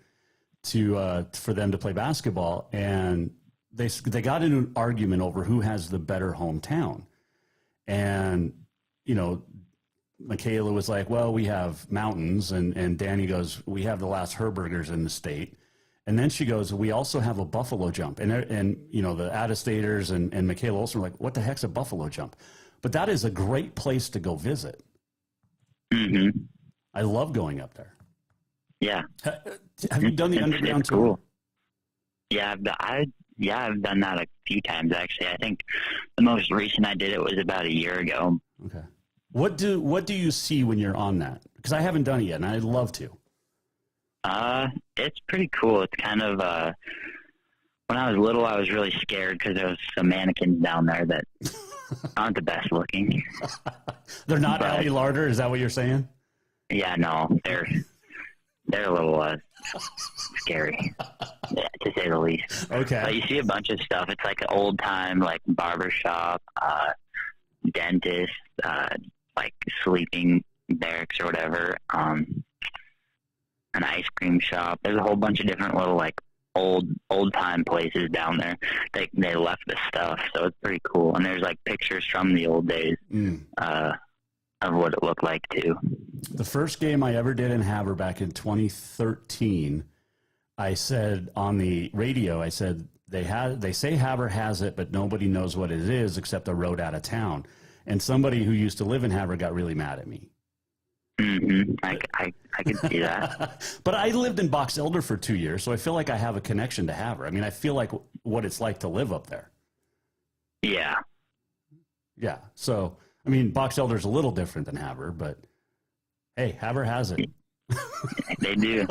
S8: for them to play basketball, and they got into an argument over who has the better hometown. And, Michaela was like, well, we have mountains. And Danny goes, we have the last Herbergers in the state. And then she goes, we also have a buffalo jump. And the out-of-staters and Michaela Olson were like, what the heck's a buffalo jump? But that is a great place to go visit.
S13: Mm-hmm.
S8: I love going up there.
S13: Yeah.
S8: Have you done the underground
S13: it's
S8: tour?
S13: Cool. Yeah, I've done that a few times, actually. I think the most recent I did it was about a year ago.
S8: Okay. What do you see when you're on that? Because I haven't done it yet, and I'd love to.
S13: It's pretty cool. It's kind of when I was little, I was really scared because there was some mannequins down there that aren't the best looking.
S8: They're not Allie Larder. Is that what you're saying?
S13: Yeah, no, they're a little scary, to say the least.
S8: Okay.
S13: But you see a bunch of stuff. It's like an old time, like barbershop, dentist, like sleeping barracks or whatever. an ice cream shop. There's a whole bunch of different little like old time places down there. They left the stuff, so it's pretty cool. And there's like pictures from the old days of what it looked like too.
S8: The first game I ever did in Havre back in 2013, I said on the radio, I said they say Havre has it, but nobody knows what it is except a road out of town. And somebody who used to live in Havre got really mad at me.
S13: Mm-hmm. I can see that.
S8: But I lived in Box Elder for 2 years, so I feel like I have a connection to Havre. I mean, I feel like what it's like to live up there.
S13: Yeah.
S8: Yeah. So, I mean, Box Elder's a little different than Havre, but hey, Havre has it.
S13: They do.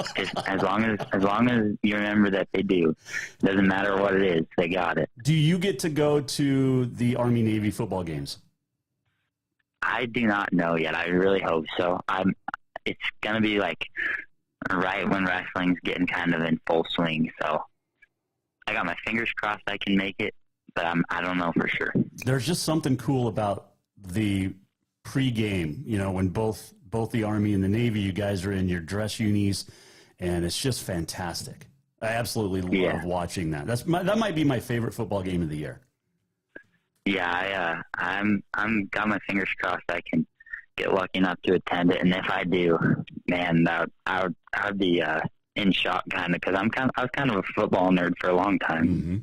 S13: As long as you remember that they do. Doesn't matter what it is, they got it.
S8: Do you get to go to the Army-Navy football games?
S13: I do not know yet. I really hope so. It's going to be like right when wrestling's getting kind of in full swing. So I got my fingers crossed I can make it, but I don't know for sure.
S8: There's just something cool about the pre-game, you know, when both the Army and the Navy, you guys are in your dress unis, and it's just fantastic. I absolutely love watching that. That might be my favorite football game of the year.
S13: Yeah, I'm got my fingers crossed I can get lucky enough to attend it, and if I do, man, I would be in shock kind of, because I was kind of a football nerd for a long time.
S8: Mm-hmm.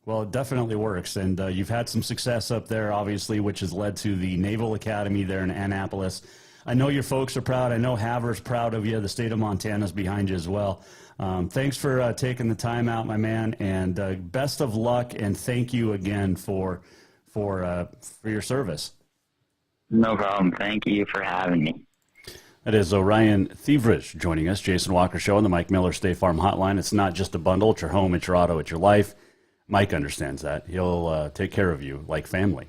S8: Well, it definitely works, and you've had some success up there, obviously, which has led to the Naval Academy there in Annapolis. I know your folks are proud. I know Havre's proud of you. The state of Montana's behind you as well. Thanks for taking the time out, my man, and best of luck, and thank you again for your service.
S13: No problem. Thank you for having me.
S8: That is Orion Thivierge joining us, Jason Walker Show on the Mike Miller State Farm Hotline. It's not just a bundle. It's your home, it's your auto, it's your life. Mike understands that. He'll take care of you like family,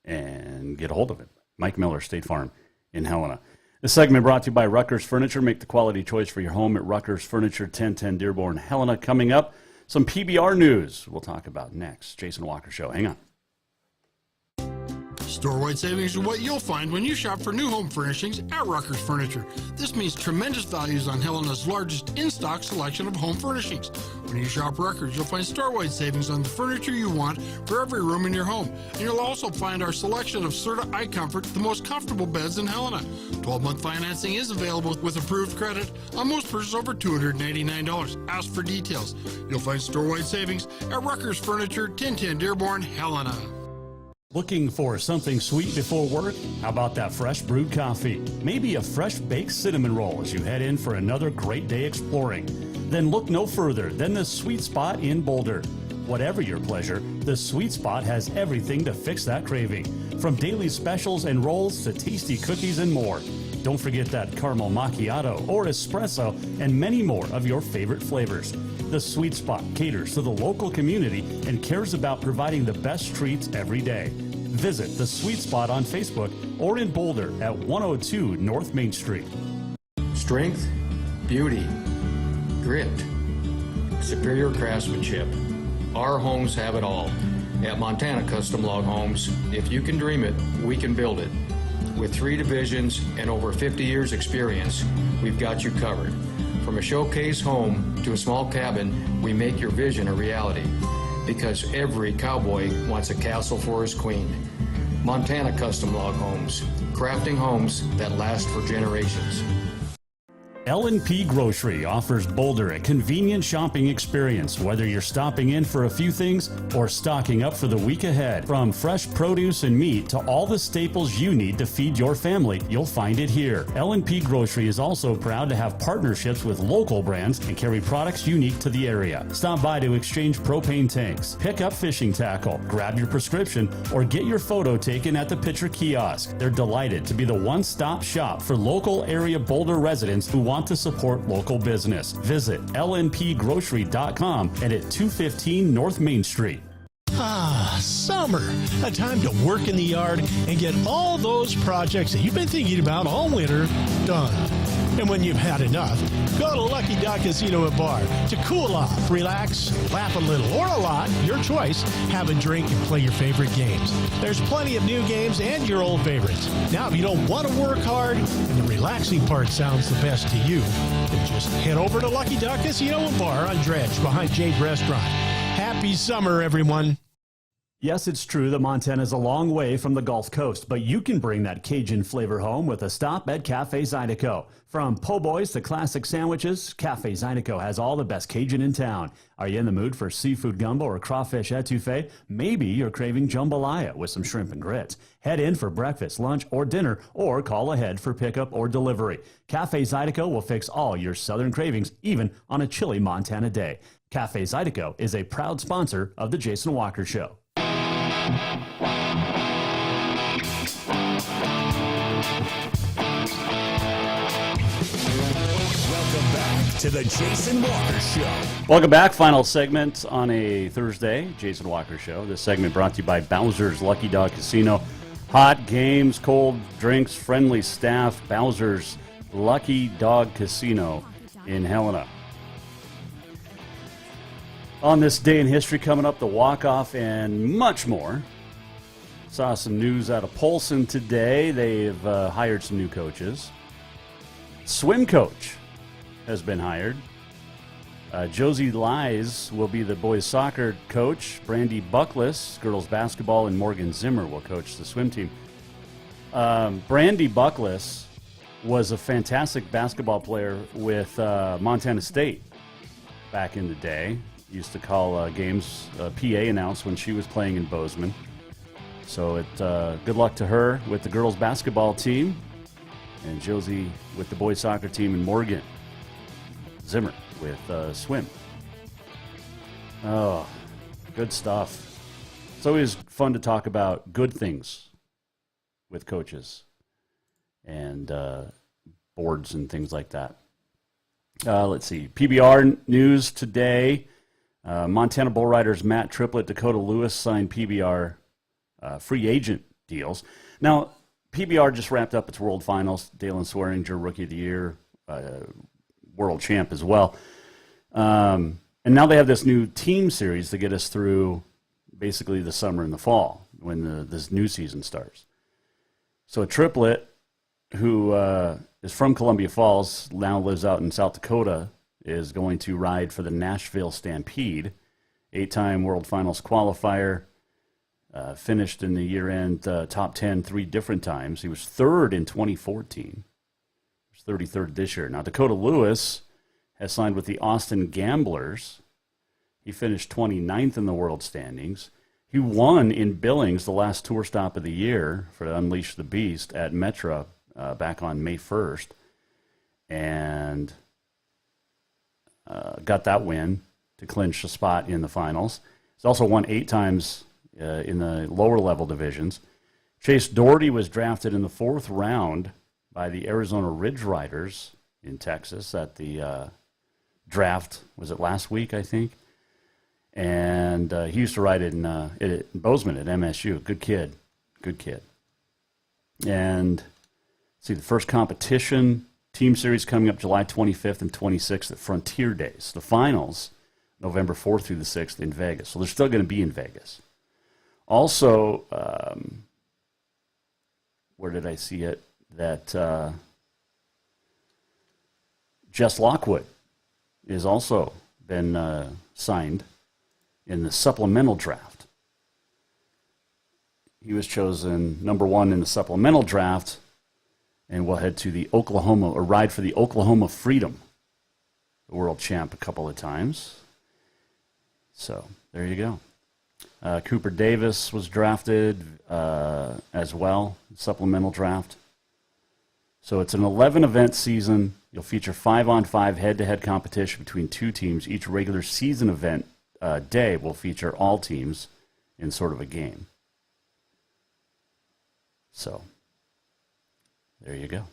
S8: and get a hold of it. Mike Miller State Farm in Helena. This segment brought to you by Rucker's Furniture. Make the quality choice for your home at Rucker's Furniture, 1010 Dearborn, Helena. Coming up, some PBR news we'll talk about next. Jason Walker Show. Hang on.
S12: Store-wide savings are what you'll find when you shop for new home furnishings at Rucker's Furniture. This means tremendous values on Helena's largest in-stock selection of home furnishings. When you shop Rucker's, you'll find store-wide savings on the furniture you want for every room in your home. And you'll also find our selection of Serta iComfort, the most comfortable beds in Helena. 12-month financing is available with approved credit on most purchases over $289. Ask for details. You'll find store-wide savings at Rucker's Furniture, 1010 Dearborn, Helena.
S8: Looking for something sweet before work? How about that fresh brewed coffee? Maybe a fresh baked cinnamon roll as you head in for another great day exploring. Then look no further than the Sweet Spot in Boulder. Whatever your pleasure, the Sweet Spot has everything to fix that craving. From daily specials and rolls to tasty cookies and more. Don't forget that caramel macchiato or espresso and many more of your favorite flavors. The Sweet Spot caters to the local community and cares about providing the best treats every day. Visit the Sweet Spot on Facebook or in Boulder at 102 North Main Street.
S9: Strength, beauty, grit, superior craftsmanship. Our homes have it all. At Montana Custom Log Homes, if you can dream it, we can build it. With 3 divisions and over 50 years experience, we've got you covered. From a showcase home to a small cabin, we make your vision a reality. Because every cowboy wants a castle for his queen. Montana Custom Log Homes, crafting homes that last for generations.
S8: L&P Grocery offers Boulder a convenient shopping experience, whether you're stopping in for a few things or stocking up for the week ahead. From fresh produce and meat to all the staples you need to feed your family, you'll find it here. L&P Grocery is also proud to have partnerships with local brands and carry products unique to the area. Stop by to exchange propane tanks, pick up fishing tackle, grab your prescription, or get your photo taken at the Pitcher Kiosk. They're delighted to be the one-stop shop for local area Boulder residents who want to support local business. Visit lnpgrocery.com and at 215 North Main Street.
S10: Summer. A time to work in the yard and get all those projects that you've been thinking about all winter done. And when you've had enough, go to Lucky Duck Casino and Bar to cool off, relax, laugh a little or a lot, your choice. Have a drink and play your favorite games. There's plenty of new games and your old favorites. Now, if you don't want to work hard and the relaxing part sounds the best to you, then just head over to Lucky Duck Casino and Bar on Dredge behind Jade Restaurant. Happy summer, everyone.
S8: Yes, it's true that Montana is a long way from the Gulf Coast, but you can bring that Cajun flavor home with a stop at Cafe Zydeco. From po' boys to classic sandwiches, Cafe Zydeco has all the best Cajun in town. Are you in the mood for seafood gumbo or crawfish etouffee? Maybe you're craving jambalaya with some shrimp and grits. Head in for breakfast, lunch, or dinner, or call ahead for pickup or delivery. Cafe Zydeco will fix all your southern cravings, even on a chilly Montana day. Cafe Zydeco is a proud sponsor of The Jason Walker Show.
S1: To the Jason Walker Show.
S8: Welcome back. Final segment on a Thursday, Jason Walker Show. This segment brought to you by Bowser's Lucky Dog Casino. Hot games, cold drinks, friendly staff. Bowser's Lucky Dog Casino in Helena. On this day in history coming up, the walk-off and much more. Saw some news out of Polson today. They've hired some new coaches. Swim coach has been hired. Josie Lies will be the boys soccer coach. Brandy Buckless, girls basketball, and Morgan Zimmer will coach the swim team. Brandy Buckless was a fantastic basketball player with Montana State back in the day. Used to call games PA announced when she was playing in Bozeman. So good luck to her with the girls basketball team, and Josie with the boys soccer team, and Morgan Zimmer with swim. Oh, good stuff. It's always fun to talk about good things with coaches and boards and things like that. Let's see. PBR news today. Montana Bull Riders Matt Triplett, Dakota Lewis signed PBR free agent deals. Now, PBR just wrapped up its World Finals. Dalen Swearinger, Rookie of the Year, World Champ as well. And now they have this new team series to get us through basically the summer and the fall when this new season starts. So Triplett, who is from Columbia Falls, now lives out in South Dakota, is going to ride for the Nashville Stampede, 8-time World Finals qualifier, finished in the year-end top 10 3 different times. He was third in 2014. He was 33rd this year. Now, Dakota Lewis has signed with the Austin Gamblers. He finished 29th in the world standings. He won in Billings the last tour stop of the year for Unleash the Beast at Metra back on May 1st. And got that win to clinch a spot in the finals. He's also won 8 times in the lower level divisions. Chase Doherty was drafted in the 4th round by the Arizona Ridge Riders in Texas at the draft. Was it last week, I think? And he used to ride in Bozeman at MSU. Good kid. Good kid. And see, the first competition team series coming up July 25th and 26th at Frontier Days. The finals, November 4th through the 6th in Vegas. So they're still going to be in Vegas. Also, where did I see it? That Jess Lockwood is also been signed in the supplemental draft. He was chosen number 1 in the supplemental draft, and will head to the ride for the Oklahoma Freedom, the world champ a couple of times. So there you go. Cooper Davis was drafted as well, supplemental draft. So it's an 11-event season. You'll feature 5-on-5 head-to-head competition between 2 teams. Each regular season event day will feature all teams in sort of a game. So there you go.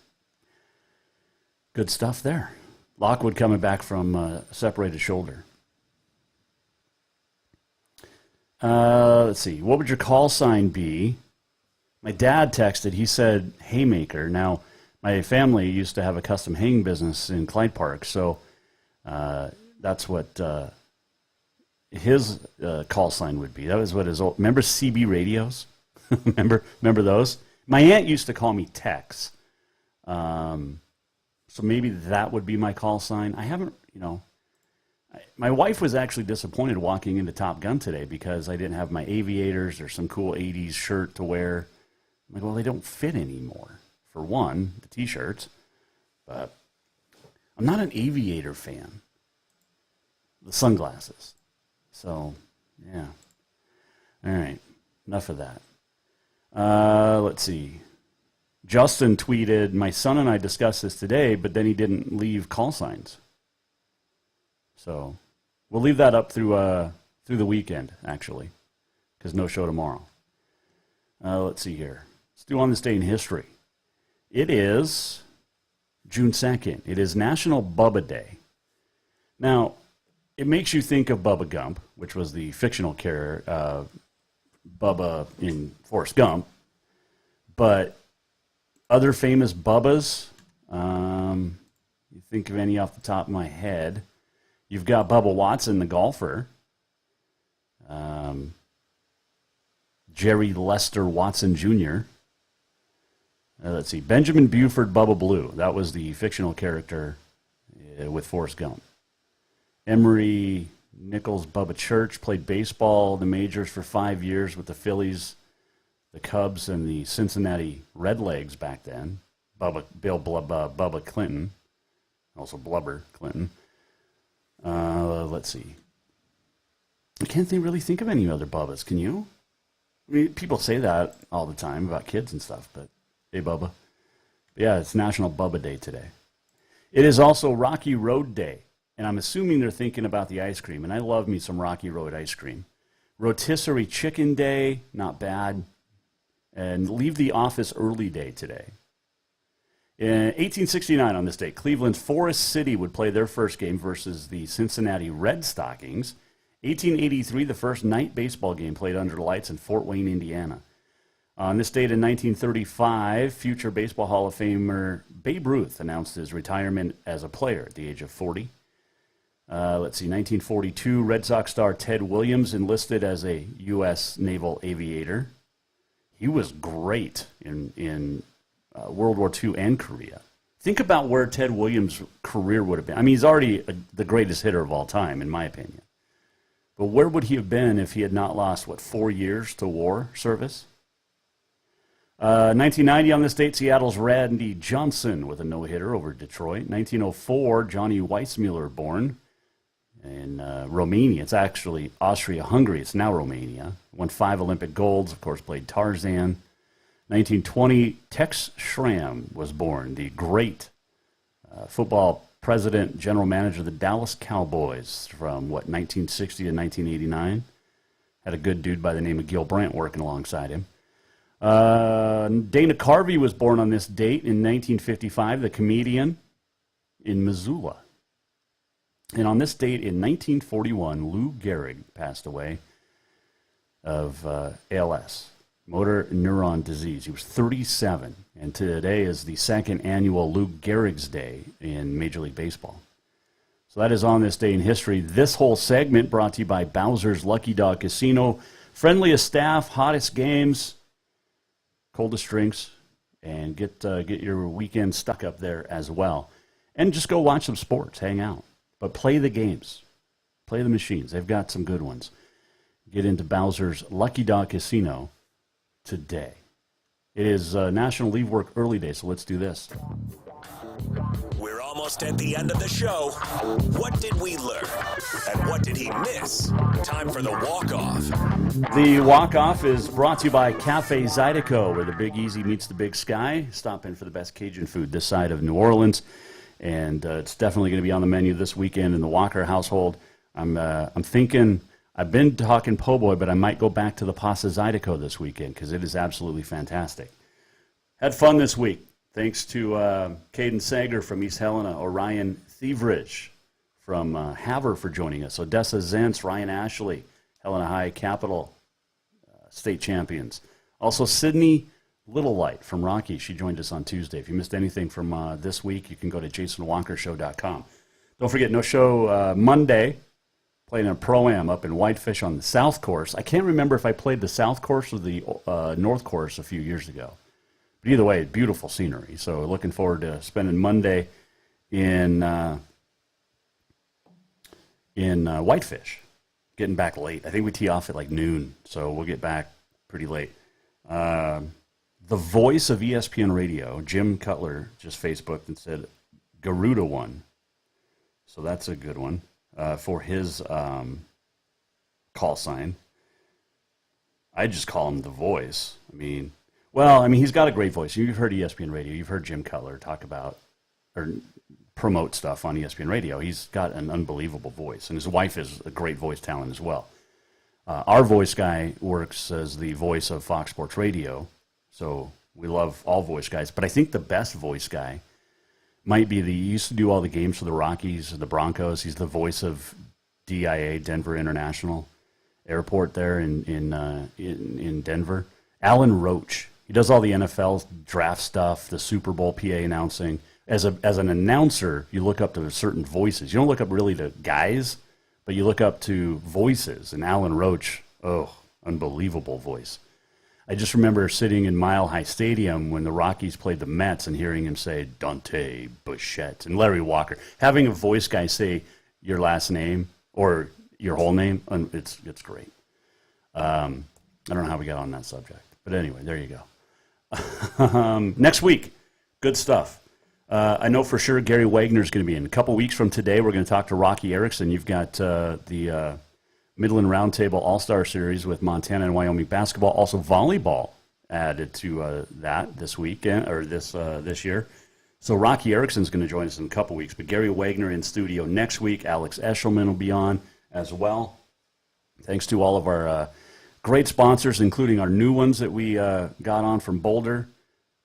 S8: Good stuff there. Lockwood coming back from a separated shoulder. Let's see. What would your call sign be? My dad texted. He said Haymaker. Now, my family used to have a custom hanging business in Clyde Park, so that's what his call sign would be. That was what his old. Remember CB radios? remember those? My aunt used to call me Tex, so maybe that would be my call sign. I haven't, my wife was actually disappointed walking into Top Gun today because I didn't have my aviators or some cool 80s shirt to wear. I'm like, well, they don't fit anymore. For one, the T-shirts, but I'm not an aviator fan. The sunglasses. So, yeah. All right, enough of that. Let's see. Justin tweeted, my son and I discussed this today, but then he didn't leave call signs. So we'll leave that up through the weekend, actually, because no show tomorrow. Let's see here. Let's do on this day in history. It is June 2nd. It is National Bubba Day. Now, it makes you think of Bubba Gump, which was the fictional character, Bubba in Forrest Gump. But other famous Bubbas, you think of any off the top of my head? You've got Bubba Watson, the golfer. Jerry Lester Watson Jr. Let's see. Benjamin Buford Bubba Blue. That was the fictional character with Forrest Gump. Emery Nichols Bubba Church played baseball in the majors for 5 years with the Phillies, the Cubs, and the Cincinnati Redlegs back then. Bubba Clinton. Also Blubber Clinton. Let's see. I can't really think of any other Bubbas. Can you? I mean, people say that all the time about kids and stuff, but hey, Bubba. But yeah, it's National Bubba Day today. It is also Rocky Road Day, and I'm assuming they're thinking about the ice cream, and I love me some Rocky Road ice cream. Rotisserie Chicken Day, not bad. And Leave the Office Early Day today. In 1869, on this day, Cleveland's Forest City would play their first game versus the Cincinnati Red Stockings. 1883, the first night baseball game played under the lights in Fort Wayne, Indiana. On this date in 1935, future Baseball Hall of Famer Babe Ruth announced his retirement as a player at the age of 40. Let's see, 1942, Red Sox star Ted Williams enlisted as a U.S. Naval Aviator. He was great in World War II and Korea. Think about where Ted Williams' career would have been. I mean, he's already the greatest hitter of all time, in my opinion. But where would he have been if he had not lost, 4 years to war service? 1990, on this date, Seattle's Randy Johnson with a no-hitter over Detroit. 1904, Johnny Weissmuller born in Romania. It's actually Austria-Hungary. It's now Romania. Won 5 Olympic golds, of course, played Tarzan. 1920, Tex Schramm was born, the great football president, general manager of the Dallas Cowboys from, 1960 to 1989. Had a good dude by the name of Gil Brandt working alongside him. Dana Carvey was born on this date in 1955, the comedian in Missoula. And on this date in 1941, Lou Gehrig passed away of ALS, motor neuron disease. He was 37, and today is the second annual Lou Gehrig's Day in Major League Baseball. So that is on this day in history. This whole segment brought to you by Bowser's Lucky Dog Casino. Friendliest staff, hottest games, coldest drinks, and get your weekend stuck up there as well. And just go watch some sports, hang out. But play the games. Play the machines. They've got some good ones. Get into Bowser's Lucky Dog Casino today. It is National Leave Work Early Day, so let's do this.
S1: We're almost at the end of the show. What did we learn? And what did he miss? Time for the walk-off.
S8: The walk-off is brought to you by Cafe Zydeco, where the Big Easy meets the Big Sky. Stop in for the best Cajun food this side of New Orleans. And it's definitely going to be on the menu this weekend in the Walker household. I'm thinking, I've been talking po' boy, but I might go back to the Pasta Zydeco this weekend because it is absolutely fantastic. Had fun this week. Thanks to Caden Sager from East Helena, Orion Thivierge from Havre for joining us, Odessa Zentz, Ryan Ashley, Helena High Capital State champions. Also Sydney Little Light from Rocky. She joined us on Tuesday. If you missed anything from this week, you can go to jasonwalkershow.com. Don't forget, no show Monday. Playing a Pro-Am up in Whitefish on the South Course. I can't remember if I played the South Course or the North Course a few years ago. But either way, beautiful scenery. So looking forward to spending Monday in Whitefish. Getting back late. I think we tee off at like noon, so we'll get back pretty late. The voice of ESPN Radio, Jim Cutler, just Facebooked and said Garuda won. So that's a good one for his call sign. I just call him the voice. I mean, he's got a great voice. You've heard ESPN Radio. You've heard Jim Cutler talk about or promote stuff on ESPN Radio. He's got an unbelievable voice, and his wife is a great voice talent as well. Our voice guy works as the voice of Fox Sports Radio, so we love all voice guys. But I think the best voice guy might be he used to do all the games for the Rockies and the Broncos. He's the voice of DIA, Denver International Airport there in Denver. Alan Roach. He does all the NFL draft stuff, the Super Bowl PA announcing. As an announcer, you look up to certain voices. You don't look up really to guys, but you look up to voices. And Alan Roach, unbelievable voice. I just remember sitting in Mile High Stadium when the Rockies played the Mets and hearing him say Dante Bichette and Larry Walker. Having a voice guy say your last name or your whole name, it's great. I don't know how we got on that subject. But anyway, there you go. Next week, good stuff. I know for sure Gary Wagner is going to be in. A couple weeks from today, we're going to talk to Rocky Erickson. You've got the Midland Roundtable All-Star Series with Montana and Wyoming basketball. Also volleyball added to that this weekend or this year. So Rocky Erickson is going to join us in a couple weeks. But Gary Wagner in studio next week. Alex Eshelman will be on as well. Thanks to all of our great sponsors, including our new ones that we got on from Boulder.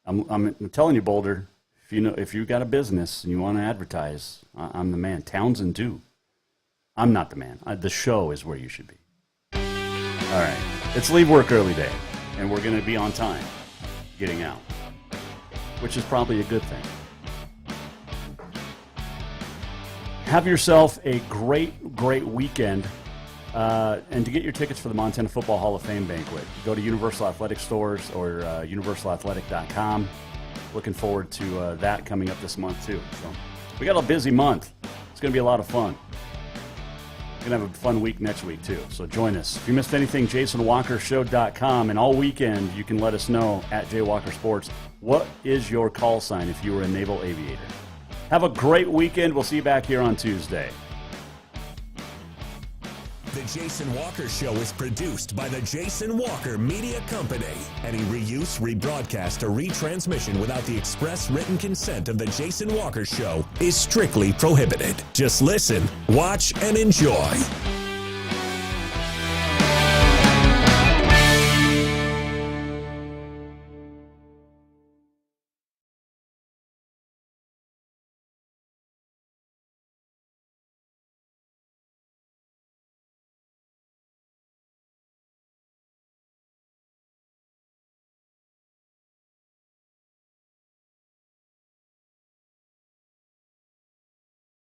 S8: I'm telling you, Boulder. If you got a business and you want to advertise, I'm the man. Townsend too. I'm not the man. The show is where you should be. All right. It's leave work early day, and we're going to be on time getting out, which is probably a good thing. Have yourself a great, great weekend. And to get your tickets for the Montana Football Hall of Fame banquet, go to Universal Athletic Stores or universalathletic.com. Looking forward to that coming up this month, too. So we got a busy month. It's going to be a lot of fun. We're going to have a fun week next week, too. So join us. If you missed anything, jasonwalkershow.com. And all weekend, you can let us know at JWalkerSports. What is your call sign if you were a Naval Aviator? Have a great weekend. We'll see you back here on Tuesday.
S1: The Jason Walker Show is produced by the Jason Walker Media Company. Any reuse, rebroadcast, or retransmission without the express written consent of the Jason Walker Show is strictly prohibited. Just listen, watch, and enjoy.